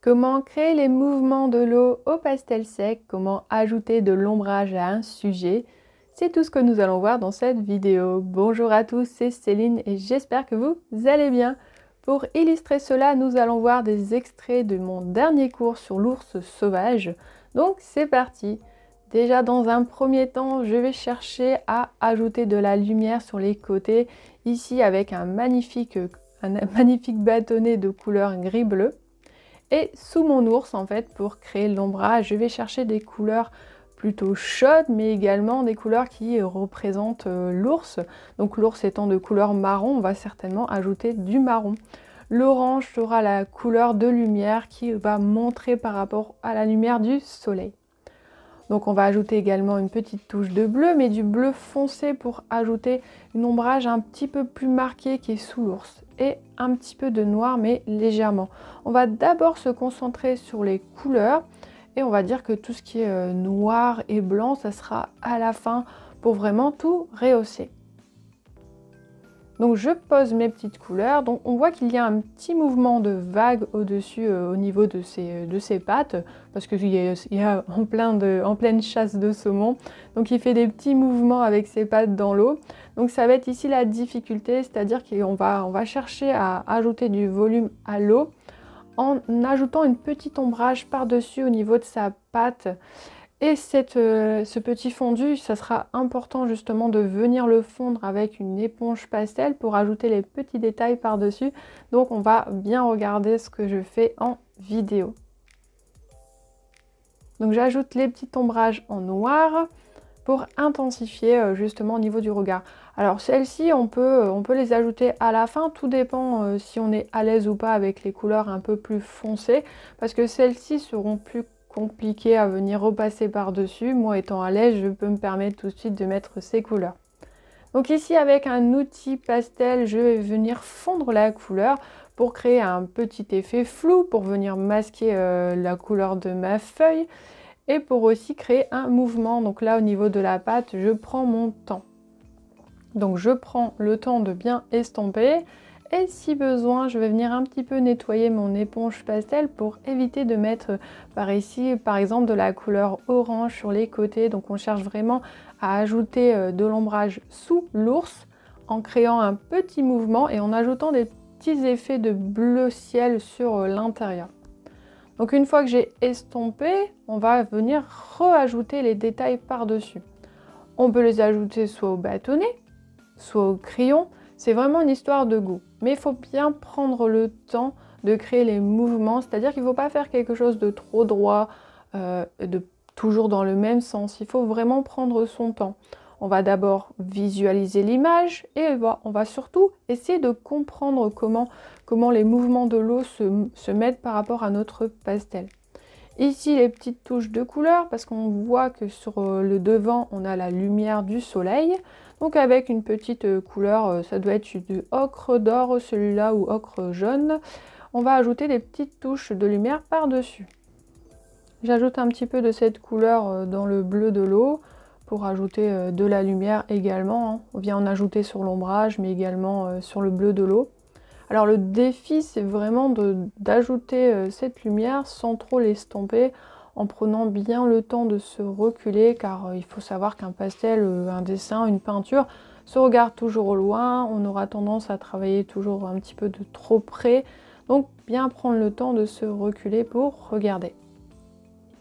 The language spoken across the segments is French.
Comment créer les mouvements de l'eau au pastel sec? Comment ajouter de l'ombrage à un sujet? C'est tout ce que nous allons voir dans cette vidéo. Bonjour à tous, c'est Céline et j'espère que vous allez bien. Pour illustrer cela, nous allons voir des extraits de mon dernier cours sur l'ours sauvage. Donc c'est parti! Déjà dans un premier temps, je vais chercher à ajouter de la lumière sur les côtés, ici avec un magnifique bâtonnet de couleur gris-bleu. Et sous mon ours, en fait, pour créer l'ombrage, je vais chercher des couleurs plutôt chaudes, mais également des couleurs qui représentent l'ours. Donc l'ours étant de couleur marron, on va certainement ajouter du marron. L'orange sera la couleur de lumière qui va montrer par rapport à la lumière du soleil. Donc on va ajouter également une petite touche de bleu, mais du bleu foncé pour ajouter une ombrage un petit peu plus marquée qui est sous l'ours. Et un petit peu de noir, mais légèrement. On va d'abord se concentrer sur les couleurs et on va dire que tout ce qui est noir et blanc, ça sera à la fin pour vraiment tout rehausser. Donc je pose mes petites couleurs, donc on voit qu'il y a un petit mouvement de vague au-dessus au niveau de ses pattes, parce qu'il y a en pleine chasse de saumon, donc il fait des petits mouvements avec ses pattes dans l'eau. Donc ça va être ici la difficulté, c'est-à-dire qu'on va chercher à ajouter du volume à l'eau en ajoutant une petite ombrage par-dessus au niveau de sa patte. Et ce petit fondu, ça sera important justement de venir le fondre avec une éponge pastel pour ajouter les petits détails par-dessus. Donc on va bien regarder ce que je fais en vidéo. Donc j'ajoute les petits ombrages en noir pour intensifier justement au niveau du regard. Alors celles-ci, on peut les ajouter à la fin, tout dépend si on est à l'aise ou pas avec les couleurs un peu plus foncées, parce que celles-ci seront plus compliqué à venir repasser par-dessus. Moi étant à l'aise, je peux me permettre tout de suite de mettre ces couleurs. Donc ici avec un outil pastel, je vais venir fondre la couleur pour créer un petit effet flou, pour venir masquer la couleur de ma feuille et pour aussi créer un mouvement. Donc là au niveau de la pâte, je prends mon temps. Donc je prends le temps de bien estomper. Et si besoin, je vais venir un petit peu nettoyer mon éponge pastel pour éviter de mettre par ici, par exemple, de la couleur orange sur les côtés. Donc on cherche vraiment à ajouter de l'ombrage sous l'ours en créant un petit mouvement et en ajoutant des petits effets de bleu ciel sur l'intérieur. Donc une fois que j'ai estompé, on va venir re-ajouter les détails par-dessus. On peut les ajouter soit au bâtonnet, soit au crayon. C'est vraiment une histoire de goût. Mais il faut bien prendre le temps de créer les mouvements, c'est-à-dire qu'il ne faut pas faire quelque chose de trop droit, toujours dans le même sens. Il faut vraiment prendre son temps. On va d'abord visualiser l'image et on va surtout essayer de comprendre comment les mouvements de l'eau se mettent par rapport à notre pastel. Ici, les petites touches de couleur, parce qu'on voit que sur le devant, on a la lumière du soleil. Donc avec une petite couleur, ça doit être du ocre d'or, celui-là, ou ocre jaune. On va ajouter des petites touches de lumière par-dessus. J'ajoute un petit peu de cette couleur dans le bleu de l'eau pour ajouter de la lumière également. On vient en ajouter sur l'ombrage, mais également sur le bleu de l'eau. Alors le défi, c'est vraiment d'ajouter cette lumière sans trop l'estomper, en prenant bien le temps de se reculer, car il faut savoir qu'un pastel, un dessin, une peinture se regarde toujours au loin, on aura tendance à travailler toujours un petit peu de trop près, donc bien prendre le temps de se reculer pour regarder.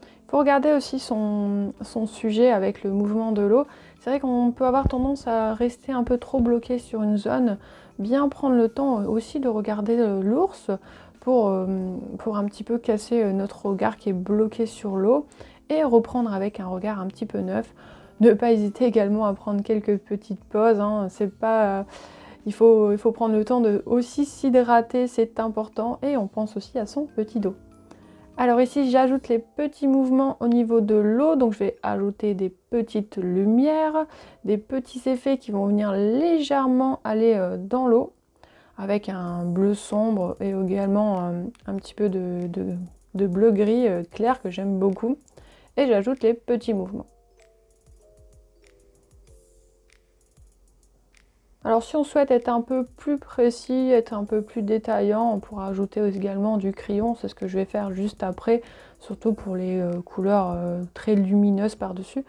Il faut regarder aussi son sujet avec le mouvement de l'eau. C'est vrai qu'on peut avoir tendance à rester un peu trop bloqué sur une zone. Bien prendre le temps aussi de regarder l'ours pour un petit peu casser notre regard qui est bloqué sur l'eau et reprendre avec un regard un petit peu neuf. Ne pas hésiter également à prendre quelques petites pauses. Il faut prendre le temps de aussi s'hydrater, c'est important. Et on pense aussi à son petit dos. Alors ici, j'ajoute les petits mouvements au niveau de l'eau, donc je vais ajouter des petites lumières, des petits effets qui vont venir légèrement aller dans l'eau, avec un bleu sombre et également un petit peu de bleu-gris clair que j'aime beaucoup. Et j'ajoute les petits mouvements. Alors si on souhaite être un peu plus précis, être un peu plus détaillant, on pourra ajouter également du crayon, c'est ce que je vais faire juste après, surtout pour les couleurs très lumineuses par-dessus.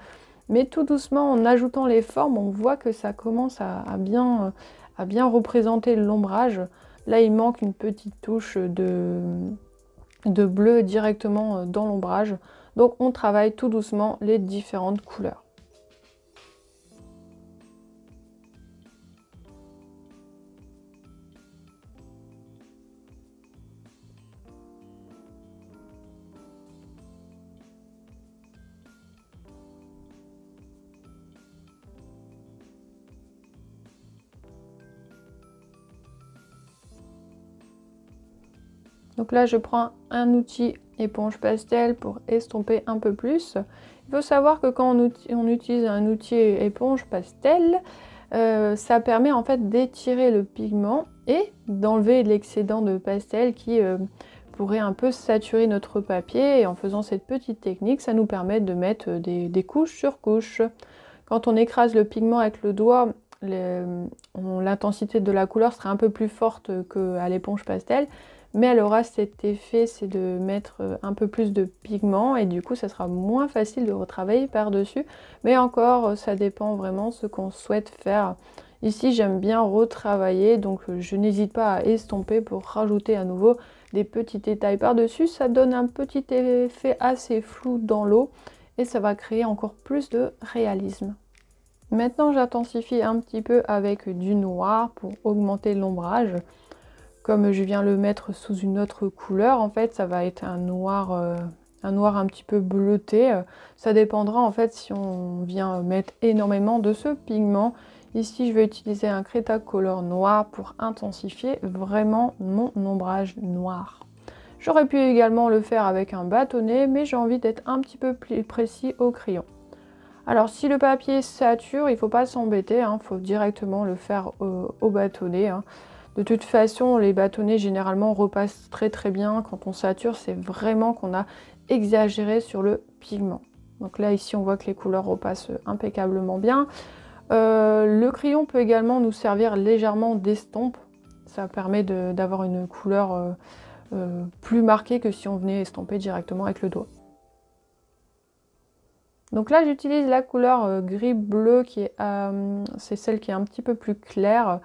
Mais tout doucement, en ajoutant les formes, on voit que ça commence à bien représenter l'ombrage. Là, il manque une petite touche de bleu directement dans l'ombrage. Donc on travaille tout doucement les différentes couleurs. Donc là, je prends un outil éponge pastel pour estomper un peu plus. Il faut savoir que quand on utilise un outil éponge pastel, ça permet en fait d'étirer le pigment et d'enlever l'excédent de pastel qui pourrait un peu saturer notre papier. Et en faisant cette petite technique, ça nous permet de mettre des couches sur couches. Quand on écrase le pigment avec le doigt, l'intensité de la couleur sera un peu plus forte qu'à l'éponge pastel. Mais elle aura cet effet, c'est de mettre un peu plus de pigment et du coup ça sera moins facile de retravailler par-dessus. Mais encore, ça dépend vraiment ce qu'on souhaite faire. Ici j'aime bien retravailler, donc je n'hésite pas à estomper pour rajouter à nouveau des petits détails par-dessus. Ça donne un petit effet assez flou dans l'eau et ça va créer encore plus de réalisme. Maintenant j'intensifie un petit peu avec du noir pour augmenter l'ombrage. Comme je viens le mettre sous une autre couleur, en fait, ça va être un noir un petit peu bleuté. Ça dépendra en fait si on vient mettre énormément de ce pigment. Ici, je vais utiliser un Cretacolor noir pour intensifier vraiment mon ombrage noir. J'aurais pu également le faire avec un bâtonnet, mais j'ai envie d'être un petit peu plus précis au crayon. Alors, si le papier sature, il ne faut pas s'embêter, il faut directement le faire au bâtonnet. De toute façon, les bâtonnets généralement repassent très très bien. Quand on sature, c'est vraiment qu'on a exagéré sur le pigment. Donc là, ici, on voit que les couleurs repassent impeccablement bien. Le crayon peut également nous servir légèrement d'estompe. Ça permet d'avoir une couleur plus marquée que si on venait estomper directement avec le doigt. Donc là, j'utilise la couleur gris-bleu, c'est celle qui est un petit peu plus claire.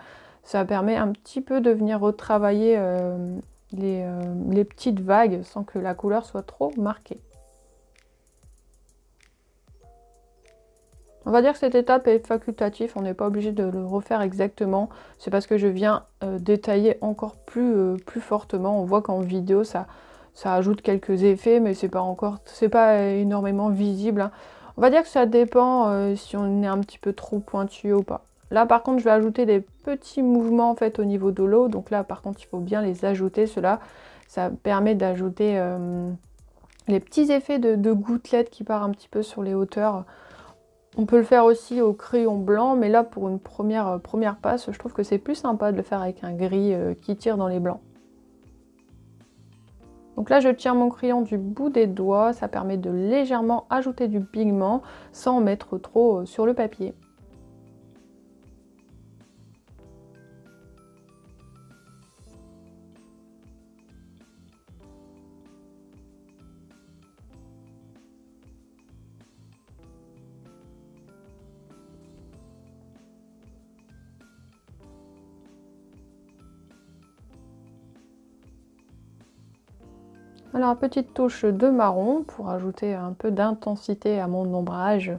Ça permet un petit peu de venir retravailler les petites vagues sans que la couleur soit trop marquée. On va dire que cette étape est facultative, on n'est pas obligé de le refaire exactement. C'est parce que je viens détailler encore plus fortement. On voit qu'en vidéo, ça ajoute quelques effets, mais c'est pas énormément visible. On va dire que ça dépend si on est un petit peu trop pointu ou pas. Là par contre je vais ajouter des petits mouvements en fait au niveau de l'eau, donc là par contre il faut bien les ajouter, ça permet d'ajouter les petits effets de gouttelettes qui partent un petit peu sur les hauteurs. On peut le faire aussi au crayon blanc, mais là pour une première passe, je trouve que c'est plus sympa de le faire avec un gris qui tire dans les blancs. Donc là je tiens mon crayon du bout des doigts, ça permet de légèrement ajouter du pigment sans mettre trop sur le papier. Alors, petite touche de marron pour ajouter un peu d'intensité à mon ombrage.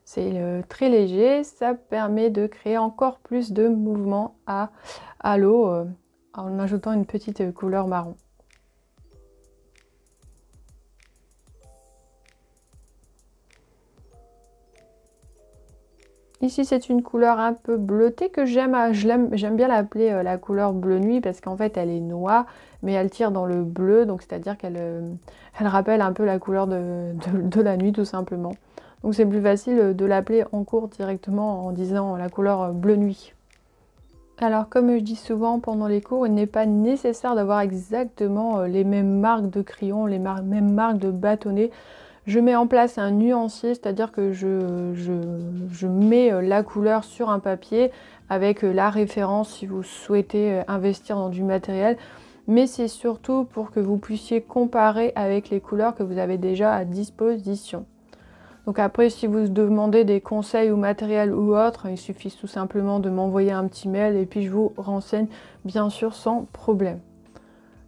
C'est très léger, ça permet de créer encore plus de mouvement à l'eau en ajoutant une petite couleur marron. Ici, c'est une couleur un peu bleutée que j'aime bien l'appeler la couleur bleu nuit parce qu'en fait, elle est noire, mais elle tire dans le bleu, donc c'est-à-dire qu'elle rappelle un peu la couleur de la nuit tout simplement. Donc c'est plus facile de l'appeler en cours directement en disant la couleur bleu nuit. Alors comme je dis souvent pendant les cours, il n'est pas nécessaire d'avoir exactement les mêmes marques de crayons, mêmes marques de bâtonnets. Je mets en place un nuancier, c'est-à-dire que je mets la couleur sur un papier avec la référence si vous souhaitez investir dans du matériel. Mais c'est surtout pour que vous puissiez comparer avec les couleurs que vous avez déjà à disposition. Donc après, si vous demandez des conseils ou matériel ou autre, il suffit tout simplement de m'envoyer un petit mail et puis je vous renseigne bien sûr sans problème.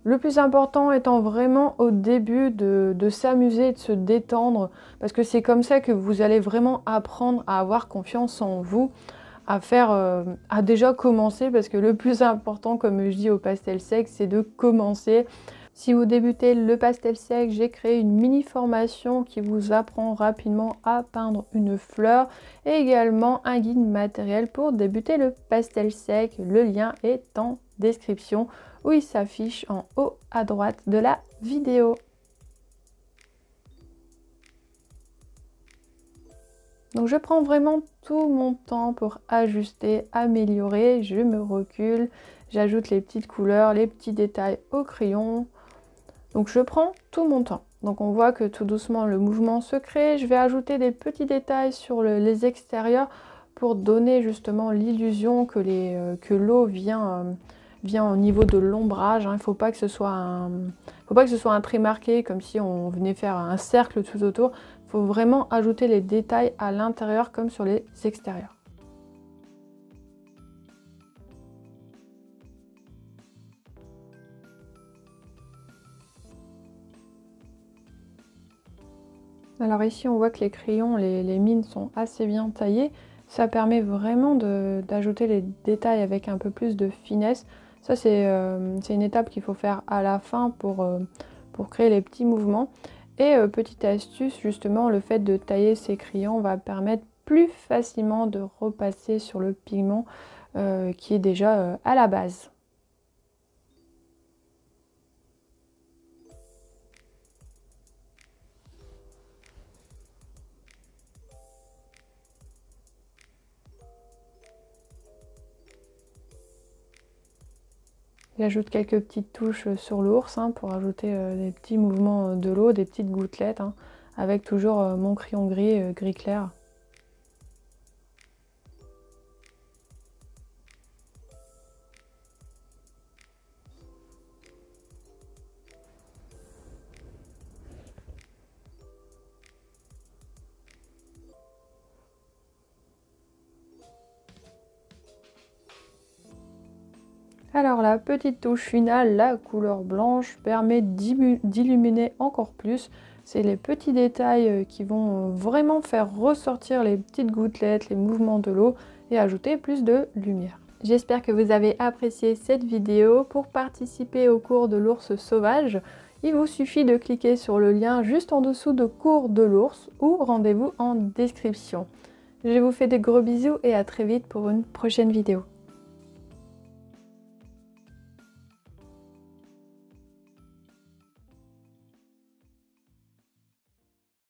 Le plus important étant vraiment au début de s'amuser, de se détendre, parce que c'est comme ça que vous allez vraiment apprendre à avoir confiance en vous, à faire, à déjà commencer, parce que le plus important, comme je dis au pastel sec, c'est de commencer. Si vous débutez le pastel sec, j'ai créé une mini formation qui vous apprend rapidement à peindre une fleur et également un guide matériel pour débuter le pastel sec. Le lien est en description où il s'affiche en haut à droite de la vidéo. Donc je prends vraiment tout mon temps pour ajuster, améliorer, je me recule, j'ajoute les petites couleurs, les petits détails au crayon. Donc je prends tout mon temps. Donc on voit que tout doucement le mouvement se crée. Je vais ajouter des petits détails sur les extérieurs pour donner justement l'illusion que l'eau vient au niveau de l'ombrage. Il ne faut pas que ce soit un trait marqué comme si on venait faire un cercle tout autour. Il faut vraiment ajouter les détails à l'intérieur comme sur les extérieurs. Alors ici on voit que les crayons, les mines sont assez bien taillées. Ça permet vraiment d'ajouter les détails avec un peu plus de finesse. Ça c'est une étape qu'il faut faire à la fin pour créer les petits mouvements. Et petite astuce, justement, le fait de tailler ces crayons va permettre plus facilement de repasser sur le pigment qui est déjà à la base. J'ajoute quelques petites touches sur l'ours pour ajouter des petits mouvements de l'eau, des petites gouttelettes, avec toujours mon crayon gris, gris clair. Alors la petite touche finale, la couleur blanche, permet d'illuminer encore plus. C'est les petits détails qui vont vraiment faire ressortir les petites gouttelettes, les mouvements de l'eau et ajouter plus de lumière. J'espère que vous avez apprécié cette vidéo. Pour participer au cours de l'ours sauvage, il vous suffit de cliquer sur le lien juste en dessous de cours de l'ours ou rendez-vous en description. Je vous fais de gros bisous et à très vite pour une prochaine vidéo.